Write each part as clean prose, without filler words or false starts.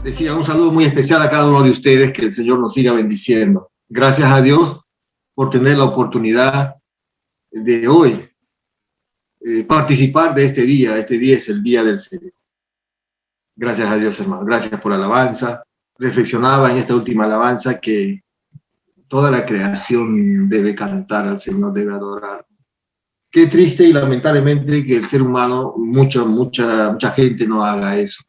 Decía, un saludo muy especial a cada uno de ustedes, que el Señor nos siga bendiciendo. Gracias a Dios por tener la oportunidad de hoy participar de este día. Este día es el Día del Señor. Gracias a Dios, hermano. Gracias por la alabanza. Reflexionaba en esta última alabanza que toda la creación debe cantar al Señor, debe adorar. Qué triste y lamentablemente que el ser humano, mucha gente no haga eso.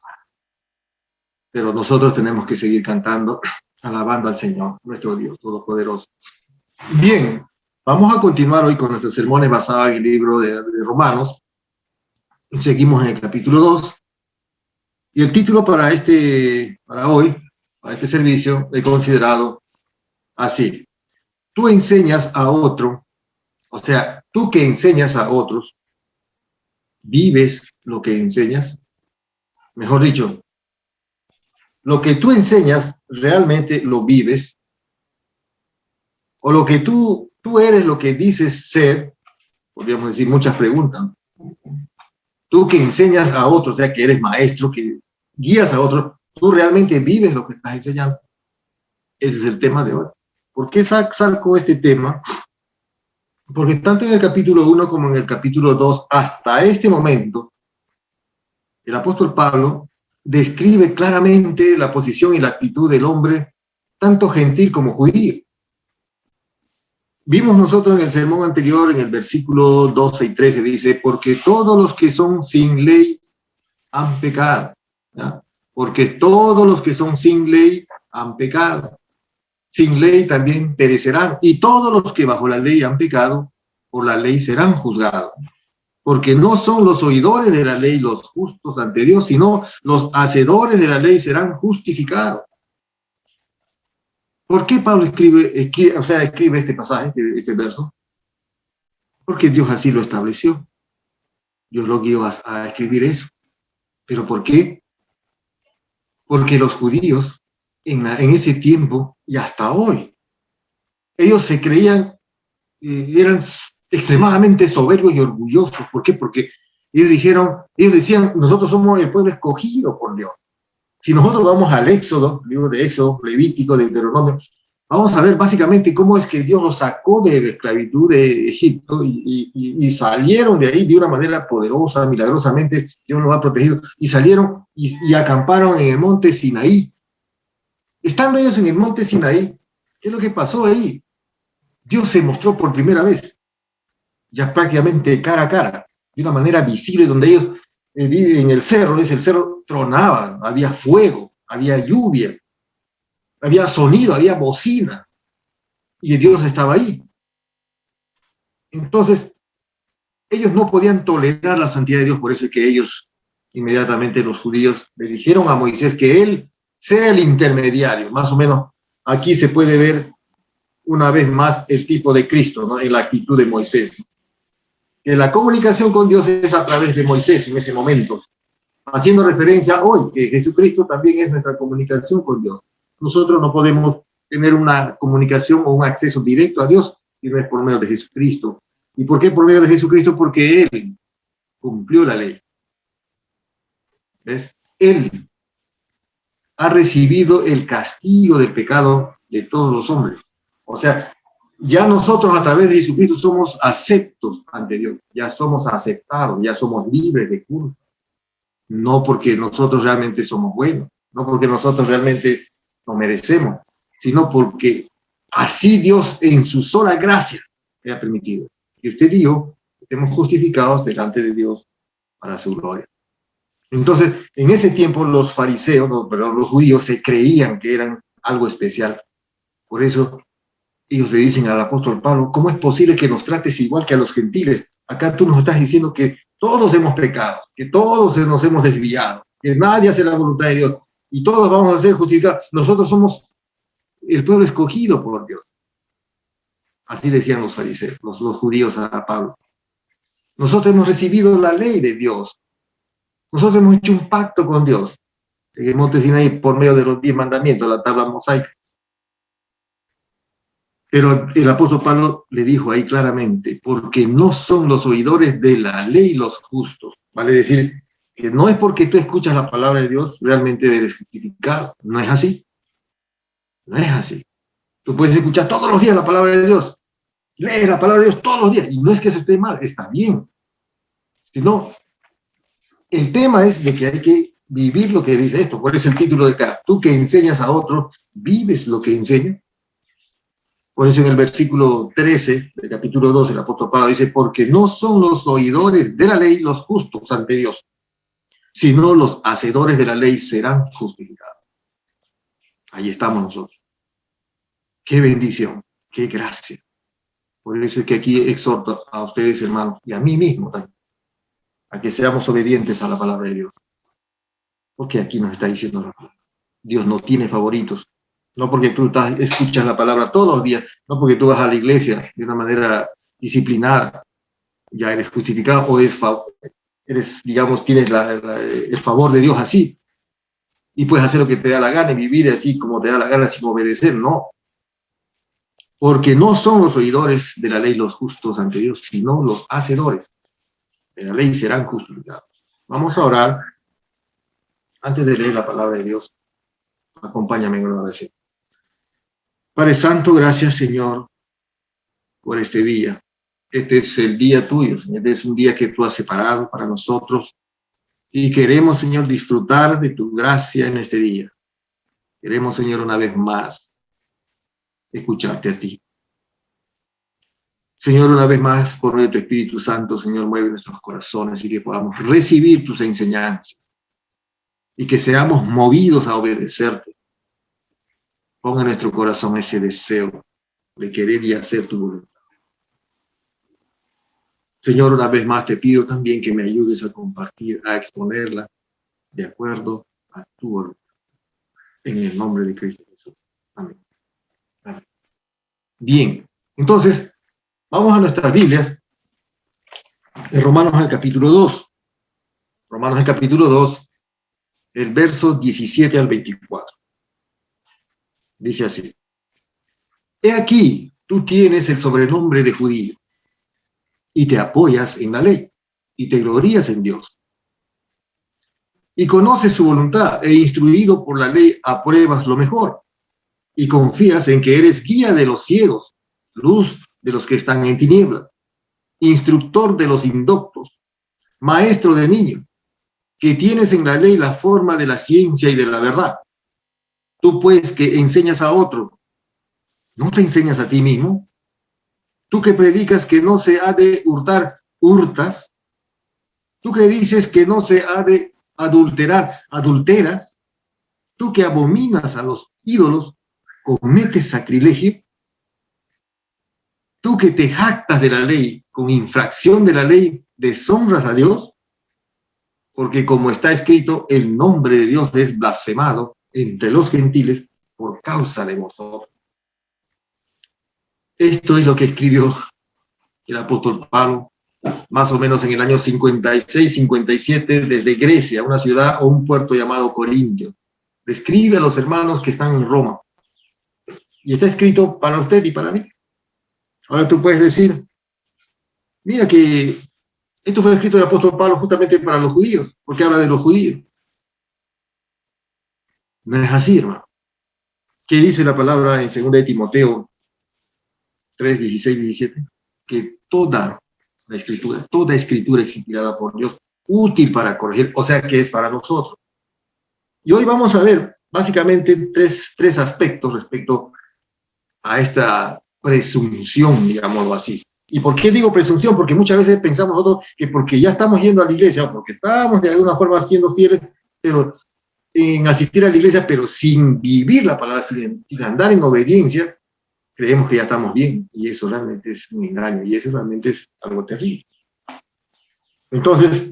Pero nosotros tenemos que seguir cantando, alabando al Señor, nuestro Dios Todopoderoso. Bien, vamos a continuar hoy con nuestros sermones basados en el libro de Romanos. Seguimos en el capítulo 2. Y el título para hoy, para este servicio, he considerado así. Tú enseñas a otro, o sea, tú que enseñas a otros, ¿vives lo que enseñas? Mejor dicho, lo que tú enseñas, ¿realmente lo vives? O lo que tú eres lo que dices ser, podríamos decir muchas preguntas. Tú que enseñas a otros, o sea, que eres maestro, que guías a otros, ¿tú realmente vives lo que estás enseñando? Ese es el tema de hoy. ¿Por qué saco este tema? Porque tanto en el capítulo 1 como en el capítulo 2, hasta este momento, el apóstol Pablo describe claramente la posición y la actitud del hombre, tanto gentil como judío. Vimos nosotros en el sermón anterior, en el versículo 12 y 13, dice, porque todos los que son sin ley han pecado. ¿Ya? Porque todos los que son sin ley han pecado. Sin ley también perecerán. Y todos los que bajo la ley han pecado, por la ley serán juzgados. Porque no son los oidores de la ley los justos ante Dios, sino los hacedores de la ley serán justificados. ¿Por qué Pablo escribe este pasaje, este verso? Porque Dios así lo estableció. Dios lo guió a escribir eso. ¿Pero por qué? Porque los judíos en ese tiempo y hasta hoy, ellos se creían, eran extremadamente soberbios y orgullosos. ¿Por qué? Porque ellos decían, nosotros somos el pueblo escogido por Dios. Si nosotros vamos al Éxodo, libro de Éxodo, Levítico, Deuteronomio, vamos a ver básicamente cómo es que Dios los sacó de la esclavitud de Egipto y salieron de ahí de una manera poderosa, milagrosamente, Dios los ha protegido, y salieron y acamparon en el monte Sinaí. Estando ellos en el monte Sinaí, ¿qué es lo que pasó ahí? Dios se mostró por primera vez, ya prácticamente cara a cara, de una manera visible, donde ellos en el cerro tronaba, había fuego, había lluvia, había sonido, había bocina, y Dios estaba ahí. Entonces, ellos no podían tolerar la santidad de Dios, por eso es que ellos, inmediatamente los judíos, le dijeron a Moisés que él sea el intermediario. Más o menos aquí se puede ver una vez más el tipo de Cristo, ¿no? En la actitud de Moisés. Que la comunicación con Dios es a través de Moisés en ese momento, haciendo referencia hoy que Jesucristo también es nuestra comunicación con Dios. Nosotros no podemos tener una comunicación o un acceso directo a Dios si no es por medio de Jesucristo. ¿Y por qué por medio de Jesucristo? Porque Él cumplió la ley. ¿Ves? Él ha recibido el castigo del pecado de todos los hombres. O sea, ya nosotros a través de Jesucristo somos aceptos ante Dios, ya somos aceptados, ya somos libres de culpa. No porque nosotros realmente somos buenos, no porque nosotros realmente lo merecemos, sino porque así Dios en su sola gracia le ha permitido que usted y yo estemos justificados delante de Dios para su gloria. Entonces, en ese tiempo los fariseos, los judíos se creían que eran algo especial. Por eso ellos le dicen al apóstol Pablo, ¿cómo es posible que nos trates igual que a los gentiles? Acá tú nos estás diciendo que todos hemos pecado, que todos nos hemos desviado, que nadie hace la voluntad de Dios y todos vamos a ser justificados. Nosotros somos el pueblo escogido por Dios. Así decían los fariseos, los judíos a Pablo. Nosotros hemos recibido la ley de Dios. Nosotros hemos hecho un pacto con Dios en el monte Sinaí por medio de los 10 mandamientos, la tabla mosaica. Pero el apóstol Pablo le dijo ahí claramente, porque no son los oidores de la ley los justos, vale decir, Que no es porque tú escuchas la palabra de Dios, realmente eres justificado. No es así. No es así. Tú puedes escuchar todos los días la palabra de Dios. Lees la palabra de Dios todos los días. Y no es que eso esté mal, está bien. Sino, el tema es de que hay que vivir lo que dice esto. Por eso el título de acá. Tú que enseñas a otros, ¿vives lo que enseñas? Por eso en el versículo 13 del capítulo 2, el apóstol Pablo dice, porque no son los oidores de la ley los justos ante Dios, sino los hacedores de la ley serán justificados. Ahí estamos nosotros. Qué bendición, qué gracia. Por eso es que aquí exhorto a ustedes, hermanos, y a mí mismo también, a que seamos obedientes a la palabra de Dios. Porque aquí nos está diciendo la palabra. Dios no tiene favoritos. No porque tú escuchas la palabra todos los días, no porque tú vas a la iglesia de una manera disciplinada, ya eres justificado o eres, digamos, tienes el favor de Dios así. Y puedes hacer lo que te da la gana y vivir así como te da la gana sin obedecer. No. Porque no son los oidores de la ley los justos ante Dios, sino los hacedores de la ley serán justificados. Vamos a orar. Antes de leer la palabra de Dios, acompáñame en una oración. Padre Santo, gracias, Señor, por este día. Este es el día tuyo, Señor. Este es un día que tú has separado para nosotros. Y queremos, Señor, disfrutar de tu gracia en este día. Queremos, Señor, una vez más, escucharte a ti. Señor, una vez más, por medio de tu Espíritu Santo, Señor, mueve nuestros corazones y que podamos recibir tus enseñanzas. Y que seamos movidos a obedecerte. Ponga en nuestro corazón ese deseo de querer y hacer tu voluntad. Señor, una vez más te pido también que me ayudes a compartir, a exponerla de acuerdo a tu voluntad. En el nombre de Cristo Jesús. Amén. Amén. Bien, entonces, vamos a nuestras Biblias. En Romanos al capítulo 2. Romanos al capítulo 2, el verso 17 al 24. Dice así. He aquí, tú tienes el sobrenombre de judío, y te apoyas en la ley, y te glorías en Dios. Y conoces su voluntad, e instruido por la ley apruebas lo mejor, y confías en que eres guía de los ciegos, luz de los que están en tinieblas, instructor de los indoctos, maestro de niños, que tienes en la ley la forma de la ciencia y de la verdad. Tú pues que enseñas a otro, ¿no te enseñas a ti mismo? Tú que predicas que no se ha de hurtar, hurtas. Tú que dices que no se ha de adulterar, adulteras. Tú que abominas a los ídolos, cometes sacrilegio. Tú que te jactas de la ley, con infracción de la ley, deshonras a Dios. Porque como está escrito, el nombre de Dios es blasfemado entre los gentiles por causa de vosotros. Esto es lo que escribió el apóstol Pablo, más o menos en el año 56-57, desde Grecia, una ciudad o un puerto llamado Corintio. Describe a los hermanos que están en Roma. Y está escrito para usted y para mí. Ahora tú puedes decir, mira que esto fue escrito del apóstol Pablo justamente para los judíos, porque habla de los judíos. No es así, hermano. ¿Qué dice la palabra en 2 de Timoteo 3, 16, 17? Que toda escritura es inspirada por Dios, útil para corregir, o sea que es para nosotros. Y hoy vamos a ver básicamente tres aspectos respecto a esta presunción, digámoslo así. ¿Y por qué digo presunción? Porque muchas veces pensamos nosotros que porque ya estamos yendo a la iglesia, o porque estamos de alguna forma siendo fieles, pero en asistir a la iglesia, pero sin vivir la palabra, sin andar en obediencia, creemos que ya estamos bien, y eso realmente es un engaño, y eso realmente es algo terrible. Entonces,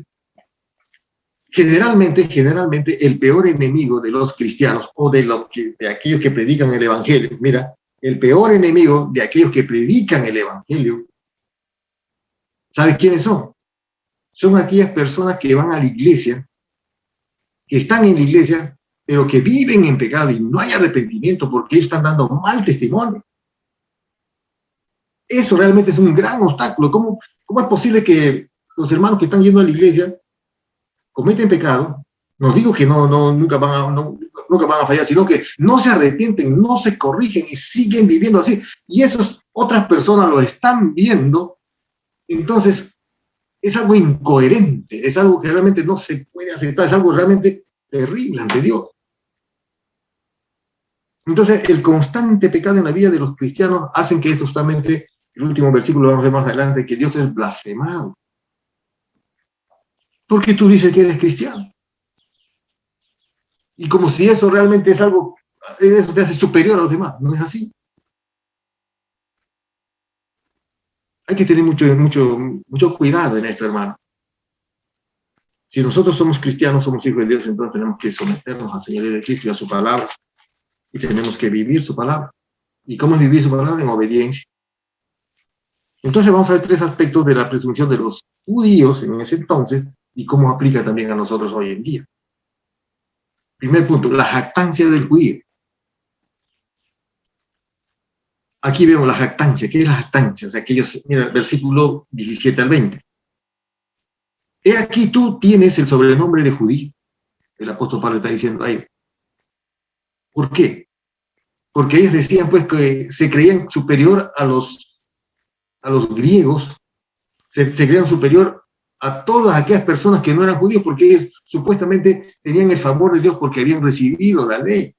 generalmente el peor enemigo de los cristianos, o de aquellos que predican el evangelio, mira, el peor enemigo de aquellos que predican el evangelio, ¿sabes quiénes son? Son aquellas personas que van a la iglesia, que están en la iglesia, pero que viven en pecado y no hay arrepentimiento porque ellos están dando mal testimonio. Eso realmente es un gran obstáculo. ¿Cómo es posible que los hermanos que están yendo a la iglesia cometen pecado, no digo que nunca van a fallar, sino que no se arrepienten, no se corrigen y siguen viviendo así. Y esas otras personas lo están viendo, entonces es algo incoherente, es algo que realmente no se puede aceptar, es algo realmente terrible ante Dios. Entonces, el constante pecado en la vida de los cristianos hacen que esto justamente, el último versículo lo vamos a ver más adelante, que Dios es blasfemado. Porque tú dices que eres cristiano. Y como si eso realmente es algo, eso te hace superior a los demás. No es así. Hay que tener mucho cuidado en esto, hermano. Si nosotros somos cristianos, somos hijos de Dios, entonces tenemos que someternos al Señor de Cristo y a su palabra. Y tenemos que vivir su palabra. ¿Y cómo es vivir su palabra? En obediencia. Entonces vamos a ver 3 aspectos de la presunción de los judíos en ese entonces y cómo aplica también a nosotros hoy en día. Primer punto, la jactancia del judío. Aquí vemos la jactancia. ¿Qué es la jactancia? O sea, mira, versículo 17 al 20. He aquí tú tienes el sobrenombre de judío. El apóstol Pablo está diciendo ahí. ¿Por qué? Porque ellos decían pues que se creían superior a los griegos, se creían superior a todas aquellas personas que no eran judíos, porque ellos supuestamente tenían el favor de Dios porque habían recibido la ley.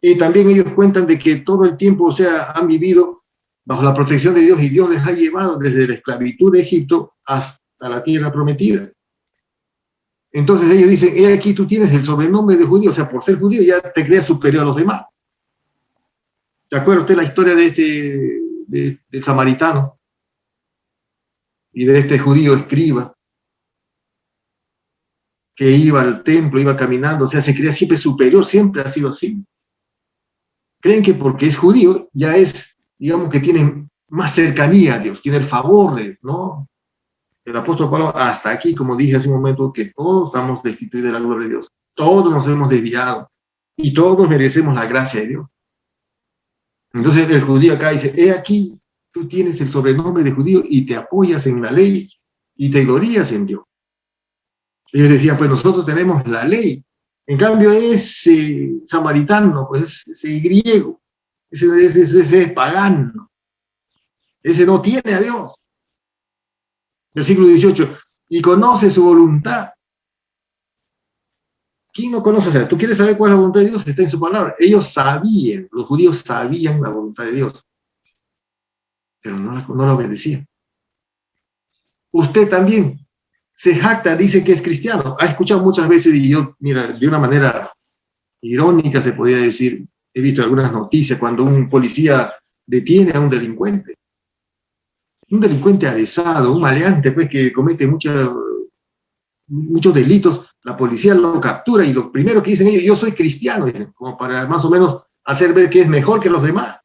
Y también ellos cuentan de que todo el tiempo, o sea, han vivido bajo la protección de Dios y Dios les ha llevado desde la esclavitud de Egipto hasta la tierra prometida. Entonces ellos dicen, he aquí tú tienes el sobrenombre de judío, o sea, por ser judío ya te creas superior a los demás. ¿Se acuerda usted la historia de del samaritano y de este judío escriba que iba al templo, iba caminando, o sea, se creía siempre superior, siempre ha sido así? Creen que porque es judío ya es, digamos que tiene más cercanía a Dios, tiene el favor de Dios, ¿no? El apóstol Pablo, hasta aquí, como dije hace un momento, que todos estamos destituidos de la gloria de Dios, todos nos hemos desviado y todos merecemos la gracia de Dios. Entonces el judío acá dice, he aquí, tú tienes el sobrenombre de judío y te apoyas en la ley y te glorías en Dios. Ellos decían, pues nosotros tenemos la ley. En cambio ese samaritano, pues ese griego, ese es pagano, ese no tiene a Dios. Versículo 18, y conoce su voluntad. ¿Quién no conoce? O sea, tú quieres saber cuál es la voluntad de Dios, está en su palabra. Ellos sabían, los judíos sabían la voluntad de Dios, pero no la obedecían. Usted también se jacta, dice que es cristiano. Ha escuchado muchas veces, y yo, mira, de una manera irónica se podría decir, he visto algunas noticias cuando un policía detiene a un delincuente avesado, un maleante, pues, que comete muchos delitos, la policía lo captura y lo primero que dicen ellos, yo soy cristiano, dicen, como para más o menos hacer ver que es mejor que los demás.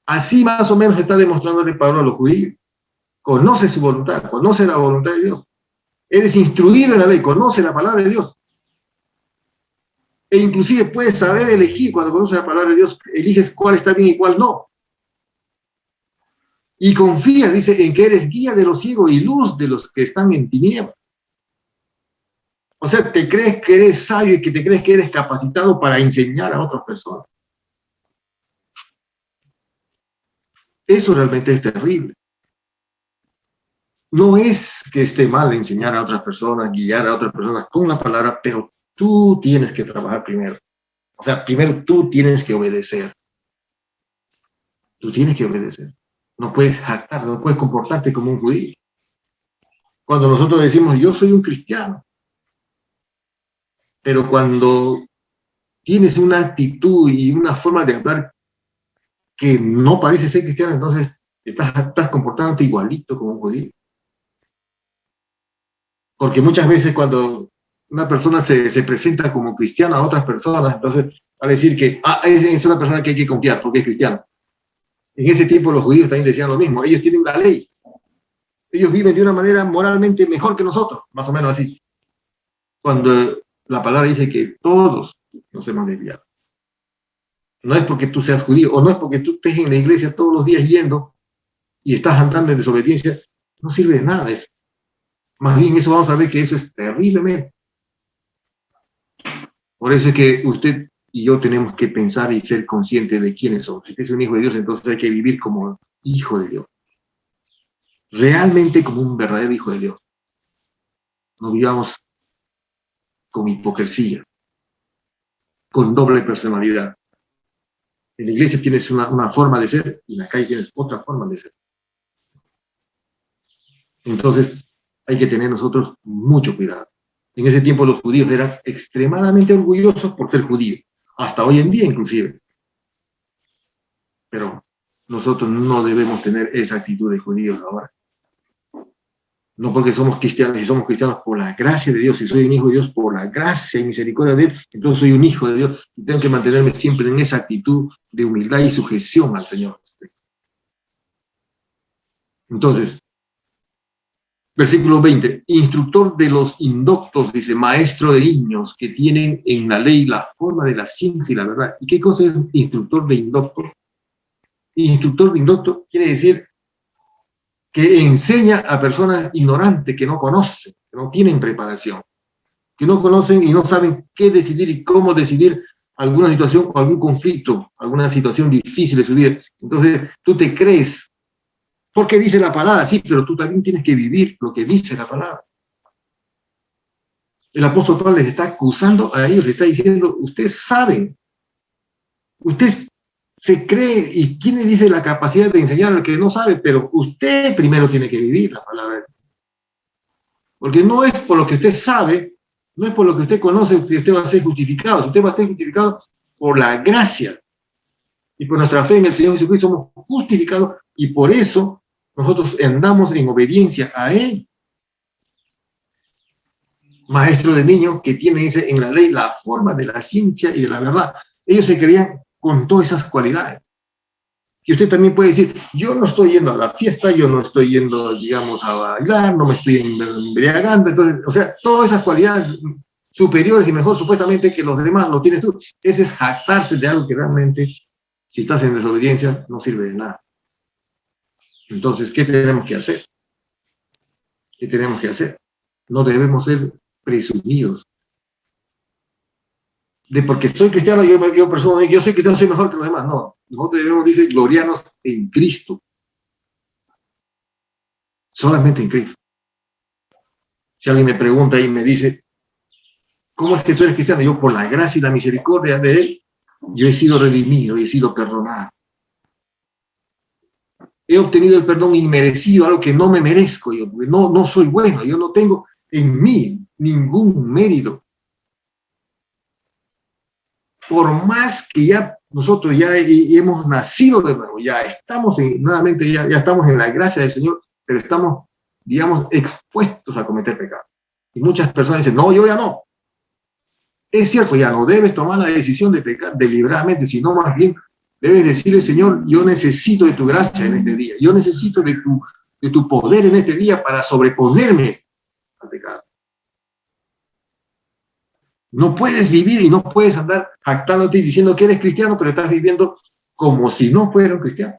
Así más o menos está demostrándole Pablo a los judíos. Conoce su voluntad, conoce la voluntad de Dios. Eres instruido en la ley, conoce la palabra de Dios. E inclusive puedes saber elegir, cuando conoces la palabra de Dios, eliges cuál está bien y cuál no. Y confías, dice, en que eres guía de los ciegos y luz de los que están en tinieblas. O sea, te crees que eres sabio y que te crees que eres capacitado para enseñar a otras personas. Eso realmente es terrible. No es que esté mal enseñar a otras personas, guiar a otras personas con la palabra, pero tú tienes que trabajar primero. O sea, primero tú tienes que obedecer. Tú tienes que obedecer. No puedes jactar, no puedes comportarte como un judío. Cuando nosotros decimos, yo soy un cristiano, pero cuando tienes una actitud y una forma de hablar que no parece ser cristiano, entonces estás comportándote igualito como un judío. Porque muchas veces cuando una persona se presenta como cristiana a otras personas, entonces van a decir que es una persona que hay que confiar porque es cristiano. En ese tiempo los judíos también decían lo mismo, ellos tienen la ley. Ellos viven de una manera moralmente mejor que nosotros, más o menos así. Cuando la palabra dice que todos nos hemos desviado. No es porque tú seas judío, o no es porque tú estés en la iglesia todos los días yendo y estás andando en desobediencia, no sirve de nada eso. Más bien eso vamos a ver que eso es terriblemente. Por eso es que usted y yo tenemos que pensar y ser conscientes de quiénes somos. Si usted es un hijo de Dios, entonces hay que vivir como hijo de Dios. Realmente como un verdadero hijo de Dios. No vivamos con hipocresía, con doble personalidad. En la iglesia tienes una forma de ser y en la calle tienes otra forma de ser. Entonces hay que tener nosotros mucho cuidado. En ese tiempo los judíos eran extremadamente orgullosos por ser judíos, hasta hoy en día inclusive. Pero nosotros no debemos tener esa actitud de judíos ahora. No porque somos cristianos, si somos cristianos por la gracia de Dios, si soy un hijo de Dios por la gracia y misericordia de Él, entonces soy un hijo de Dios y tengo que mantenerme siempre en esa actitud de humildad y sujeción al Señor. Entonces, versículo 20, instructor de los indoctos, dice, maestro de niños que tienen en la ley la forma de la ciencia y la verdad. ¿Y qué cosa es instructor de indoctos? Instructor de indoctos quiere decir que enseña a personas ignorantes que no conocen, que no tienen preparación, que no conocen y no saben qué decidir y cómo decidir alguna situación o algún conflicto, alguna situación difícil de su vida. Entonces, tú te crees, porque dice la palabra, sí, pero tú también tienes que vivir lo que dice la palabra. El apóstol Pablo les está acusando a ellos, les está diciendo, ustedes saben, usted se cree, y quién le dice la capacidad de enseñar al que no sabe, pero usted primero tiene que vivir la palabra. Porque no es por lo que usted sabe, no es por lo que usted conoce que usted va a ser justificado. Si usted va a ser justificado por la gracia y por nuestra fe en el Señor Jesucristo, somos justificados y por eso nosotros andamos en obediencia a Él. Maestro de niños que tienen en la ley la forma de la ciencia y de la verdad. Ellos se creían con todas esas cualidades. Y usted también puede decir, yo no estoy yendo a la fiesta, yo no estoy yendo, digamos, a bailar, no me estoy embriagando. Entonces, o sea, todas esas cualidades superiores y mejor supuestamente que los demás lo tienes tú. Ese es jactarse de algo que realmente, si estás en desobediencia, no sirve de nada. Entonces, ¿qué tenemos que hacer? ¿Qué tenemos que hacer? No debemos ser presumidos. De porque soy cristiano, yo soy cristiano, soy mejor que los demás. No, nosotros debemos, dice, gloriarnos en Cristo. Solamente en Cristo. Si alguien me pregunta y me dice, ¿cómo es que tú eres cristiano? Yo, por la gracia y la misericordia de Él, yo he sido redimido y he sido perdonado. He obtenido el perdón inmerecido, algo que no me merezco. Yo no soy bueno, yo no tengo en mí ningún mérito. Por más que ya nosotros ya hemos nacido de nuevo, ya estamos nuevamente, ya estamos en la gracia del Señor, pero estamos, digamos, expuestos a cometer pecado. Y muchas personas dicen, no, yo ya no. Es cierto, ya no debes tomar la decisión de pecar deliberadamente, sino más bien debes decirle, Señor, yo necesito de tu gracia en este día, yo necesito de tu poder en este día para sobreponerme al pecado. No puedes vivir y no puedes andar jactándote y diciendo que eres cristiano, pero estás viviendo como si no fuera un cristiano.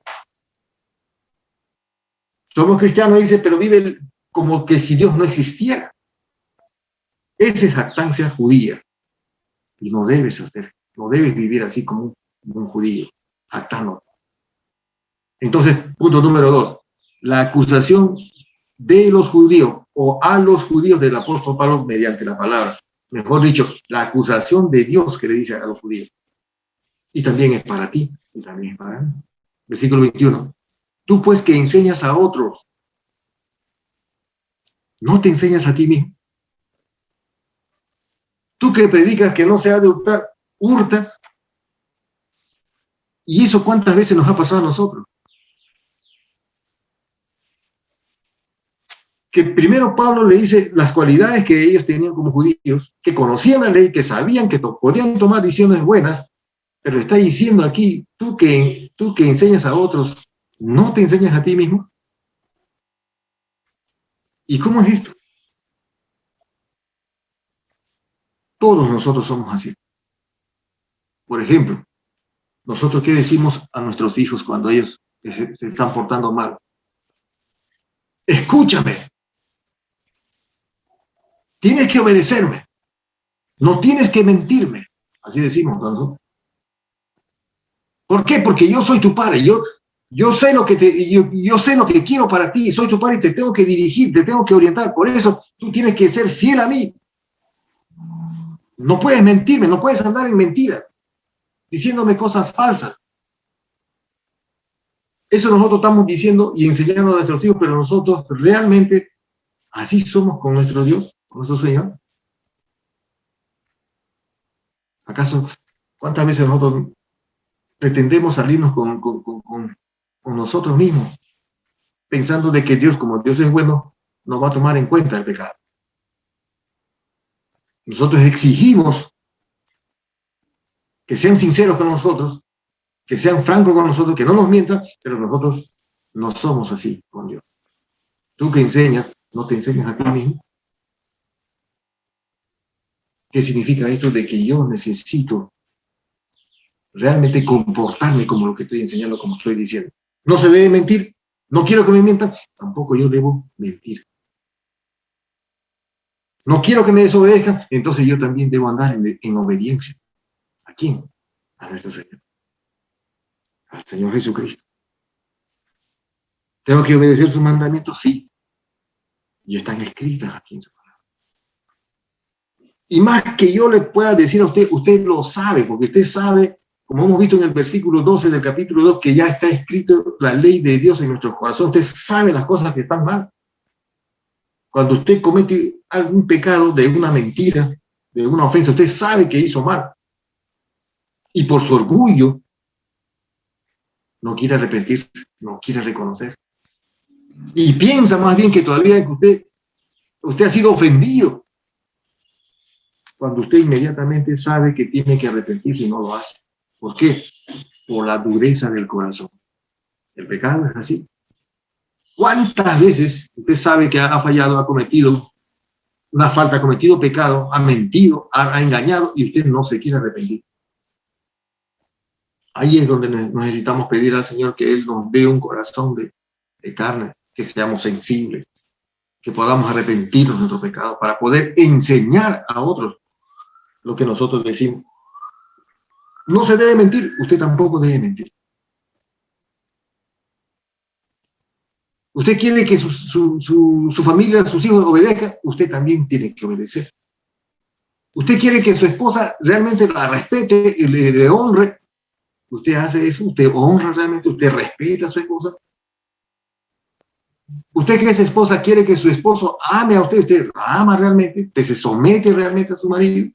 Somos cristianos, dice, pero vive como que si Dios no existiera. Esa es jactancia judía. Y no debes hacer, no debes vivir así como un judío, jactándote. Entonces, punto número 2. La acusación de los judíos o a los judíos del apóstol Pablo mediante la palabra. Mejor dicho, la acusación de Dios que le dice a los judíos. Y también es para ti, y también es para mí. Versículo 21. Tú pues que enseñas a otros, ¿no te enseñas a ti mismo? Tú que predicas que no se ha de hurtar, hurtas. ¿Y eso cuántas veces nos ha pasado a nosotros? Que primero Pablo le dice las cualidades que ellos tenían como judíos, que conocían la ley, que sabían que podían tomar decisiones buenas, pero está diciendo aquí, tú que enseñas a otros, ¿no te enseñas a ti mismo? ¿Y cómo es esto? Todos nosotros somos así. Por ejemplo, nosotros ¿qué decimos a nuestros hijos cuando ellos se están portando mal? Escúchame. Tienes que obedecerme. No tienes que mentirme. Así decimos, ¿no? ¿Por qué? Porque yo soy tu padre. Yo sé lo que yo sé lo que quiero para ti. Soy tu padre y te tengo que dirigir, te tengo que orientar. Por eso tú tienes que ser fiel a mí. No puedes mentirme, no puedes andar en mentiras, diciéndome cosas falsas. Eso nosotros estamos diciendo y enseñando a nuestros hijos, pero nosotros realmente así somos con nuestro Dios, con nuestro Señor. ¿Acaso cuántas veces nosotros pretendemos salirnos con nosotros mismos, pensando de que Dios, como Dios es bueno, nos va a tomar en cuenta el pecado? Nosotros exigimos que sean sinceros con nosotros, que sean francos con nosotros, que no nos mientan, pero nosotros no somos así con Dios. Tú que enseñas, no te enseñas a ti mismo. ¿Qué significa esto de que yo necesito realmente comportarme como lo que estoy enseñando, como estoy diciendo? No se debe mentir, no quiero que me mientan, tampoco yo debo mentir. No quiero que me desobedezcan, entonces yo también debo andar en obediencia. ¿A quién? A nuestro Señor. Al Señor Jesucristo. ¿Tengo que obedecer sus mandamientos? Sí. Y están escritas aquí en su palabra. Y más que yo le pueda decir a usted, usted lo sabe, porque usted sabe, como hemos visto en el versículo 12 del capítulo 2, que ya está escrito la ley de Dios en nuestro corazón. Usted sabe las cosas que están mal. Cuando usted comete algún pecado de una mentira, de una ofensa, usted sabe que hizo mal. Y por su orgullo, no quiere arrepentirse, no quiere reconocer. Y piensa más bien que todavía que usted ha sido ofendido, cuando usted inmediatamente sabe que tiene que arrepentirse y no lo hace. ¿Por qué? Por la dureza del corazón. El pecado es así. ¿Cuántas veces usted sabe que ha fallado, ha cometido una falta, ha cometido pecado, ha mentido, ha engañado y usted no se quiere arrepentir? Ahí es donde necesitamos pedir al Señor que Él nos dé un corazón de carne, que seamos sensibles, que podamos arrepentirnos de nuestros pecados para poder enseñar a otros lo que nosotros decimos. No se debe mentir, usted tampoco debe mentir. Usted quiere que su familia, sus hijos obedezcan, usted también tiene que obedecer. Usted quiere que su esposa realmente la respete y le honre, usted hace eso, usted honra realmente, usted respeta a su esposa. Usted que es esposa quiere que su esposo ame a usted, usted ama realmente, usted se somete realmente a su marido.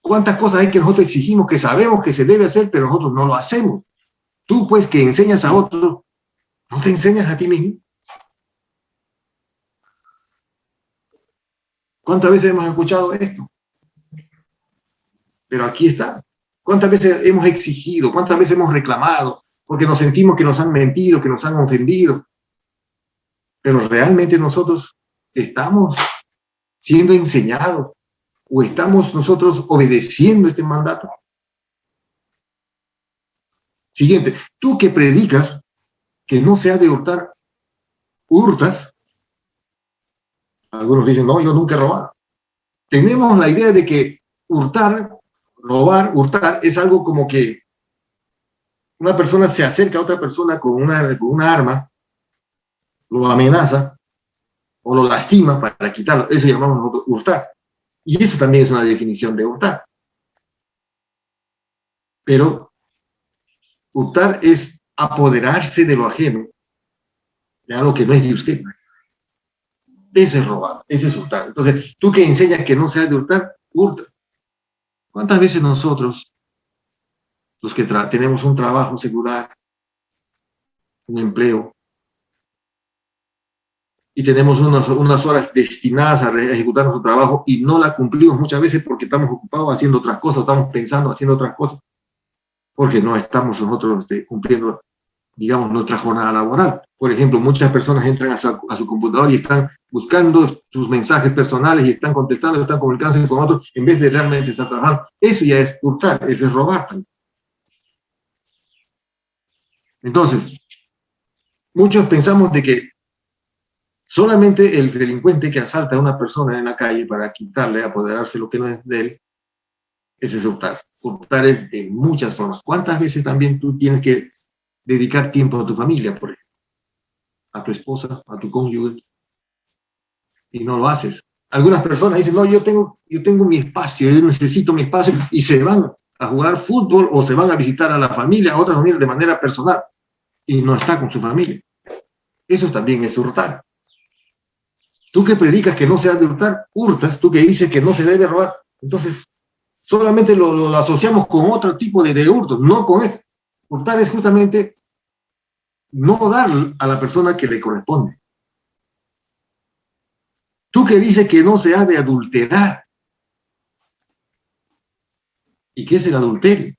¿Cuántas cosas hay que nosotros exigimos, que sabemos que se debe hacer, pero nosotros no lo hacemos? Tú, pues, que enseñas a otros, ¿no te enseñas a ti mismo? ¿Cuántas veces hemos escuchado esto? Pero aquí está. ¿Cuántas veces hemos exigido? ¿Cuántas veces hemos reclamado? Porque nos sentimos que nos han mentido, que nos han ofendido. Pero realmente nosotros estamos siendo enseñados o estamos nosotros obedeciendo este mandato. Siguiente, tú que predicas que no se ha de hurtar, hurtas. Algunos dicen, no, yo nunca he robado. Tenemos la idea de que hurtar, robar, hurtar, es algo como que una persona se acerca a otra persona con una arma, lo amenaza o lo lastima para quitarlo. Eso llamamos nosotros hurtar. Y eso también es una definición de hurtar. Pero hurtar es apoderarse de lo ajeno, de algo que no es de usted. Eso es robar, eso es hurtar. Entonces, tú que enseñas que no se ha de hurtar, hurta. ¿Cuántas veces nosotros, los que tenemos un trabajo secular, un empleo, y tenemos unas horas destinadas a ejecutar nuestro trabajo y no la cumplimos muchas veces porque estamos ocupados haciendo otras cosas, estamos pensando, haciendo otras cosas, porque no estamos nosotros cumpliendo, digamos, nuestra jornada laboral? Por ejemplo, muchas personas entran a su computador y están buscando sus mensajes personales y están contestando, están comunicándose con otros en vez de realmente estar trabajando. Eso ya es hurtar, eso es robar. Entonces, muchos pensamos de que Solamente el delincuente que asalta a una persona en la calle para quitarle, apoderarse lo que no es de él, ese es hurtar. Hurtar es de muchas formas. ¿Cuántas veces también tú tienes que dedicar tiempo a tu familia, por ejemplo, a tu esposa, a tu cónyuge, y no lo haces? Algunas personas dicen, no, yo tengo mi espacio, yo necesito mi espacio, y se van a jugar fútbol o se van a visitar a la familia, a otras familias de manera personal, y no está con su familia. Eso también es hurtar. Tú que predicas que no se ha de hurtar, hurtas. Tú que dices que no se debe robar. Entonces, solamente lo asociamos con otro tipo de hurto, no con esto. Hurtar es justamente no dar a la persona que le corresponde. Tú que dices que no se ha de adulterar. ¿Y qué es el adulterio?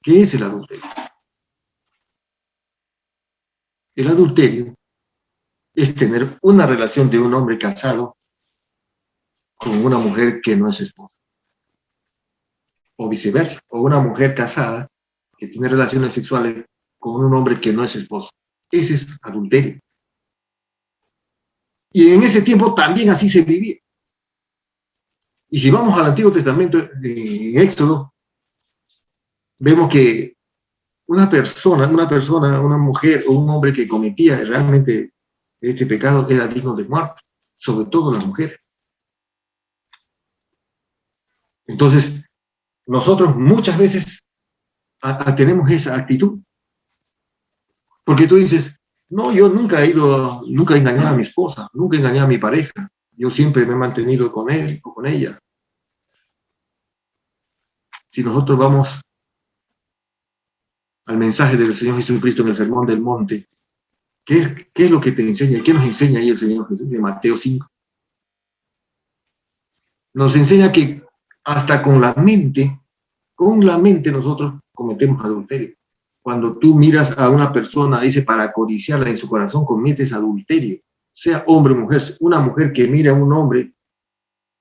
¿Qué es el adulterio? El adulterio es tener una relación de un hombre casado con una mujer que no es esposa. O viceversa, o una mujer casada que tiene relaciones sexuales con un hombre que no es esposo. Ese es adulterio. Y en ese tiempo también así se vivía. Y si vamos al Antiguo Testamento, en Éxodo, vemos que una mujer o un hombre que cometía realmente este pecado era digno de muerte, sobre todo las mujeres. Entonces, nosotros muchas veces tenemos esa actitud. Porque tú dices, no, yo nunca he engañado a mi esposa, nunca he engañado a mi pareja. Yo siempre me he mantenido con él o con ella. Si nosotros vamos al mensaje del Señor Jesucristo en el Sermón del Monte, ¿qué es lo que te enseña? ¿Qué nos enseña ahí el Señor Jesús de Mateo 5? Nos enseña que hasta con la mente nosotros cometemos adulterio. Cuando tú miras a una persona, dice, para codiciarla en su corazón, cometes adulterio. Sea hombre o mujer, una mujer que mira a un hombre,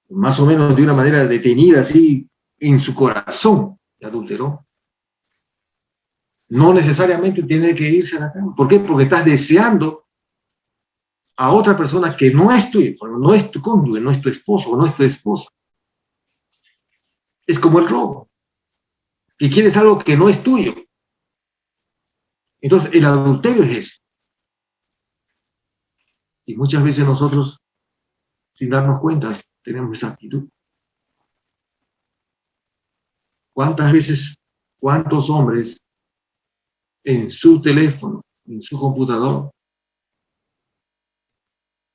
más o menos de una manera detenida, así, en su corazón, adulteró. No necesariamente tiene que irse a la cama. ¿Por qué? Porque estás deseando a otra persona que no es tuya, no es tu cónyuge, no es tu esposo o no es tu esposa. Es como el robo, que quieres algo que no es tuyo. Entonces, el adulterio es eso. Y muchas veces nosotros, sin darnos cuenta, tenemos esa actitud. ¿Cuántas veces, cuántos hombres en su teléfono, en su computador,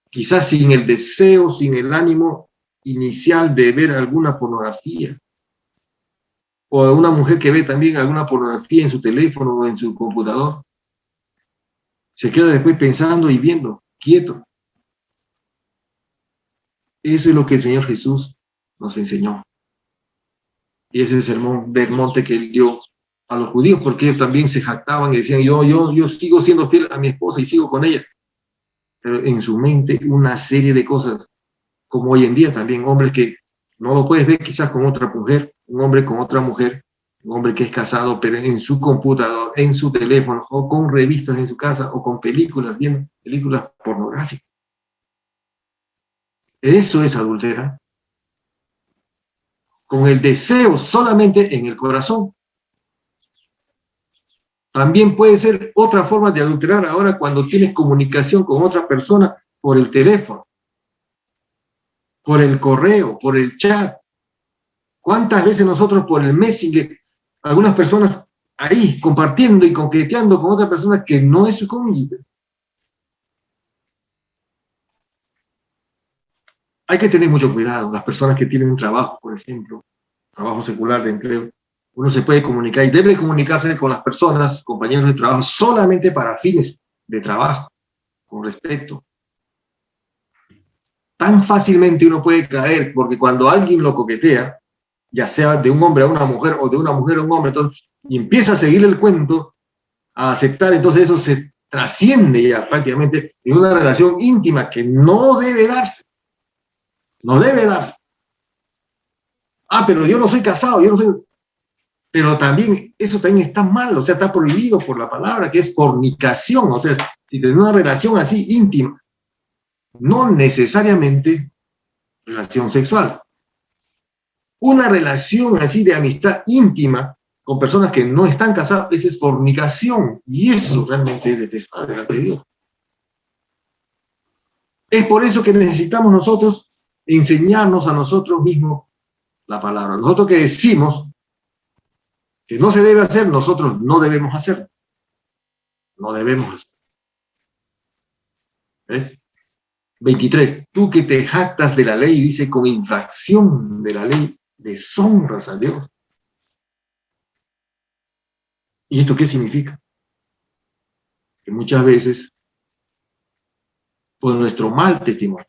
quizás sin el deseo, sin el ánimo inicial de ver alguna pornografía, o una mujer que ve también alguna pornografía en su teléfono o en su computador, se queda después pensando y viendo, quieto? Eso es lo que el Señor Jesús nos enseñó. Y ese es el sermón del monte que él dio a los judíos, porque ellos también se jactaban y decían, yo sigo siendo fiel a mi esposa y sigo con ella. Pero en su mente una serie de cosas, como hoy en día también, hombres que no lo puedes ver quizás con otra mujer, un hombre con otra mujer, un hombre que es casado, pero en su computador, en su teléfono, o con revistas en su casa, o con películas, viendo películas pornográficas. Eso es adulterar. Con el deseo solamente en el corazón. También puede ser otra forma de adulterar ahora cuando tienes comunicación con otra persona por el teléfono, por el correo, por el chat. ¿Cuántas veces nosotros por el Messenger, algunas personas ahí compartiendo y coqueteando con otra persona que no es su cónyuge? Hay que tener mucho cuidado. Las personas que tienen un trabajo, por ejemplo, trabajo secular de empleo, uno se puede comunicar y debe comunicarse con las personas, compañeros de trabajo, solamente para fines de trabajo, con respeto. Tan fácilmente uno puede caer, porque cuando alguien lo coquetea, ya sea de un hombre a una mujer o de una mujer a un hombre, entonces, y empieza a seguir el cuento, a aceptar, entonces eso se trasciende ya prácticamente en una relación íntima que no debe darse. No debe darse. Ah, pero yo no soy casado, yo no soy... Pero también, eso también está mal, o sea, está prohibido por la palabra, que es fornicación, o sea, si tenés una relación así íntima no necesariamente relación sexual. Una relación así de amistad íntima con personas que no están casadas, esa es fornicación, y eso realmente es detestable delante de Dios. Es por eso que necesitamos nosotros enseñarnos a nosotros mismos la palabra. Nosotros que decimos que no se debe hacer, nosotros no debemos hacer. No debemos hacer. ¿Ves? 23. Tú que te jactas de la ley, dice, con infracción de la ley, deshonras a Dios. ¿Y esto qué significa? Que muchas veces, por nuestro mal testimonio,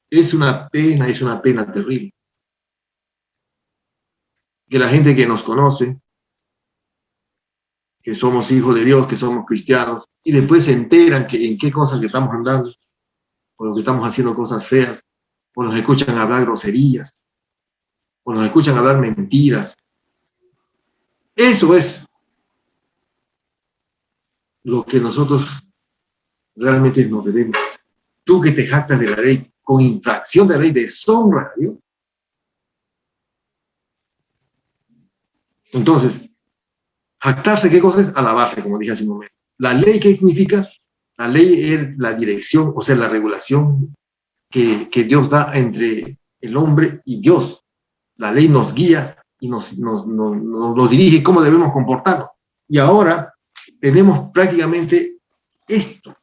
es una pena terrible. Que la gente que nos conoce, que somos hijos de Dios, que somos cristianos, y después se enteran que en qué cosas que estamos andando, o lo que estamos haciendo cosas feas, o nos escuchan hablar groserías, o nos escuchan hablar mentiras. Eso es lo que nosotros realmente no debemos hacer. Tú que te jactas de la ley, con infracción de la ley, deshonra a Dios. Entonces, jactarse, ¿qué cosa es? Alabarse, como dije hace un momento. La ley, ¿qué significa? La ley es la dirección, o sea, la regulación que Dios da entre el hombre y Dios. La ley nos guía y nos dirige cómo debemos comportarnos. Y ahora tenemos prácticamente esto,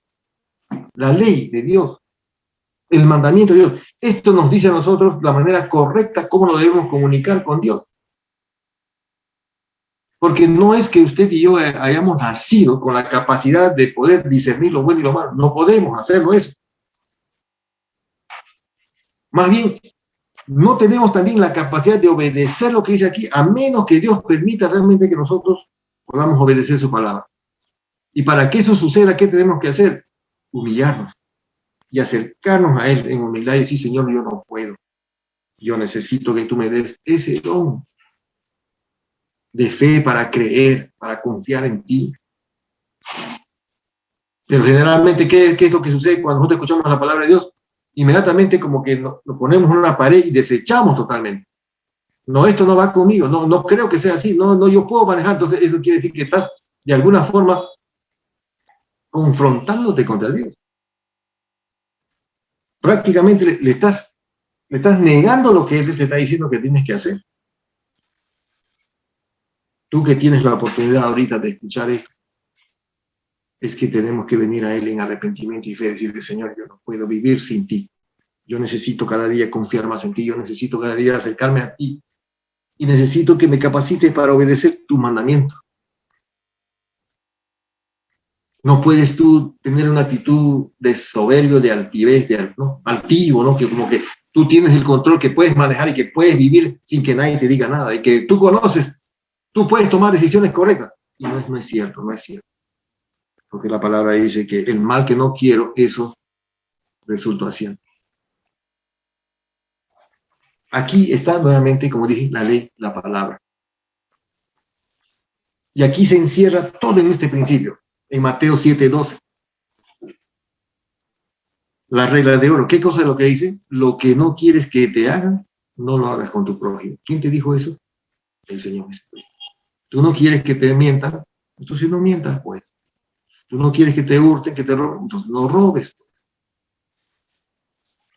la ley de Dios, el mandamiento de Dios. Esto nos dice a nosotros la manera correcta cómo nos debemos comunicar con Dios. Porque no es que usted y yo hayamos nacido con la capacidad de poder discernir lo bueno y lo malo. No podemos hacerlo eso. Más bien, no tenemos también la capacidad de obedecer lo que dice aquí, a menos que Dios permita realmente que nosotros podamos obedecer su palabra. Y para que eso suceda, ¿qué tenemos que hacer? Humillarnos y acercarnos a Él en humildad y decir, Señor, yo no puedo. Yo necesito que tú me des ese don de fe para creer, para confiar en ti. Pero generalmente, ¿qué es lo que sucede cuando nosotros escuchamos la palabra de Dios? Inmediatamente como que nos ponemos en una pared y desechamos totalmente. No, esto no va conmigo, no creo que sea así, no, yo puedo manejar. Entonces eso quiere decir que estás de alguna forma confrontándote contra Dios. Prácticamente le estás negando lo que Él te está diciendo que tienes que hacer. Tú que tienes la oportunidad ahorita de escuchar esto, es que tenemos que venir a Él en arrepentimiento y fe, decirle, Señor, yo no puedo vivir sin ti. Yo necesito cada día confiar más en ti, yo necesito cada día acercarme a ti y necesito que me capacites para obedecer tu mandamiento. No puedes tú tener una actitud de soberbio, de altivez, ¿no? Altivo, ¿no? Que como que tú tienes el control, que puedes manejar y que puedes vivir sin que nadie te diga nada, y que tú conoces, tú puedes tomar decisiones correctas. Y no es cierto, no es cierto. Porque la palabra dice que el mal que no quiero, eso resulta haciendo. Aquí está nuevamente, como dije, la ley, la palabra. Y aquí se encierra todo en este principio, en Mateo 7:12. La regla de oro. ¿Qué cosa es lo que dice? Lo que no quieres que te hagan, no lo hagas con tu prójimo. ¿Quién te dijo eso? El Señor Jesucristo. Tú no quieres que te mientan, entonces no mientas, pues. Tú no quieres que te hurten, que te roben, entonces no robes.